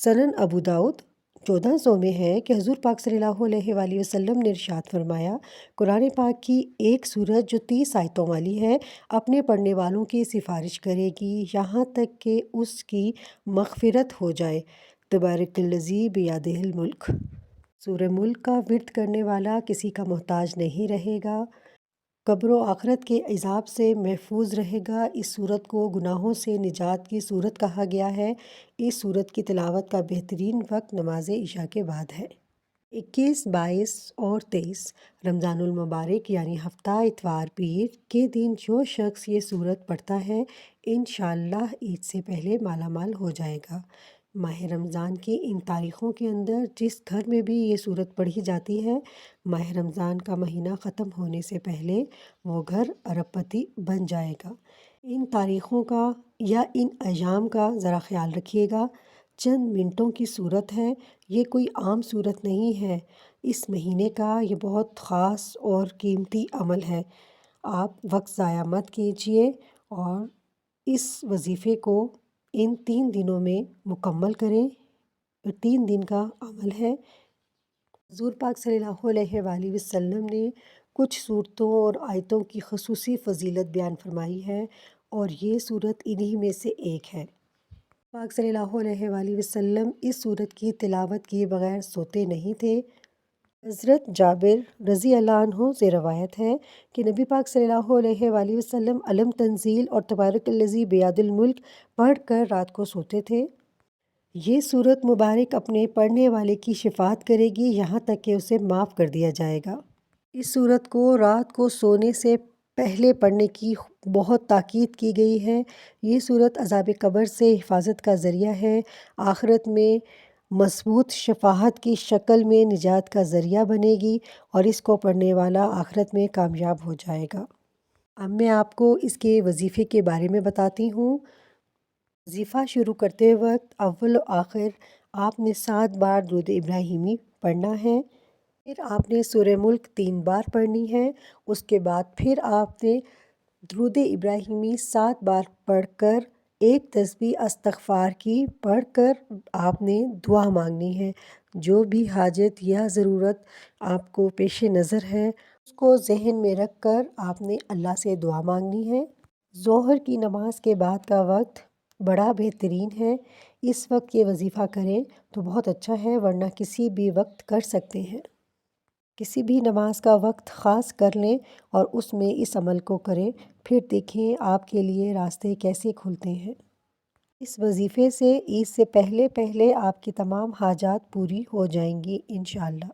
سنن ابو داؤد 1400 میں ہے کہ حضور پاک صلی اللہ علیہ وآلہ وسلم نے ارشاد فرمایا، قرآن پاک کی ایک سورت جو 30 آیتوں والی ہے اپنے پڑھنے والوں کی سفارش کرے گی یہاں تک کہ اس کی مغفرت ہو جائے۔ تبارک الذی بیدہ الملک۔ سورہ ملک کا ورد کرنے والا کسی کا محتاج نہیں رہے گا، قبر و آخرت کے عذاب سے محفوظ رہے گا۔ اس سورت کو گناہوں سے نجات کی سورت کہا گیا ہے۔ اس سورت کی تلاوت کا بہترین وقت نماز عشاء کے بعد ہے۔ 21، 22 اور 23 رمضان المبارک یعنی ہفتہ اتوار پیر کے دن جو شخص یہ سورت پڑھتا ہے انشاءاللہ عید سے پہلے مالا مال ہو جائے گا۔ ماہ رمضان کی ان تاریخوں کے اندر جس گھر میں بھی یہ سورت پڑھی جاتی ہے، ماہ رمضان کا مہینہ ختم ہونے سے پہلے وہ گھر ارب پتی بن جائے گا۔ ان تاریخوں کا یا ان ایام کا ذرا خیال رکھیے گا۔ چند منٹوں کی سورت ہے، یہ کوئی عام سورت نہیں ہے۔ اس مہینے کا یہ بہت خاص اور قیمتی عمل ہے۔ آپ وقت ضائع مت کیجیے اور اس وظیفے کو ان 3 دنوں میں مکمل کریں۔ 3 دن کا عمل ہے۔ حضور پاک صلی اللہ علیہ وآلہ وسلم نے کچھ صورتوں اور آیتوں کی خصوصی فضیلت بیان فرمائی ہے اور یہ صورت انہی میں سے ایک ہے۔ پاک صلی اللہ علیہ وآلہ وسلم اس صورت کی تلاوت کیے بغیر سوتے نہیں تھے۔ حضرت جابر رضی اللہ عنہ سے روایت ہے کہ نبی پاک صلی اللہ علیہ وآلہ وسلم علم تنزیل اور تبارک الذی بیدہ الملک پڑھ کر رات کو سوتے تھے۔ یہ سورت مبارک اپنے پڑھنے والے کی شفاعت کرے گی یہاں تک کہ اسے معاف کر دیا جائے گا۔ اس سورت کو رات کو سونے سے پہلے پڑھنے کی بہت تاکید کی گئی ہے۔ یہ سورت عذاب قبر سے حفاظت کا ذریعہ ہے، آخرت میں مضبوط شفاعت کی شکل میں نجات کا ذریعہ بنے گی اور اس کو پڑھنے والا آخرت میں کامیاب ہو جائے گا۔ اب میں آپ کو اس کے وظیفے کے بارے میں بتاتی ہوں۔ وظیفہ شروع کرتے وقت اول و آخر آپ نے 7 بار درود ابراہیمی پڑھنا ہے۔ پھر آپ نے سورہ ملک 3 بار پڑھنی ہے۔ اس کے بعد پھر آپ نے درود ابراہیمی 7 بار پڑھ کر ایک تسبیح استغفار کی پڑھ کر آپ نے دعا مانگنی ہے۔ جو بھی حاجت یا ضرورت آپ کو پیش نظر ہے اس کو ذہن میں رکھ کر آپ نے اللہ سے دعا مانگنی ہے۔ ظہر کی نماز کے بعد کا وقت بڑا بہترین ہے۔ اس وقت یہ وظیفہ کریں تو بہت اچھا ہے، ورنہ کسی بھی وقت کر سکتے ہیں۔ کسی بھی نماز کا وقت خاص کر لیں اور اس میں اس عمل کو کریں، پھر دیکھیں آپ کے لیے راستے کیسے کھلتے ہیں۔ اس وظیفے سے عید سے پہلے آپ کی تمام حاجات پوری ہو جائیں گی انشاءاللہ۔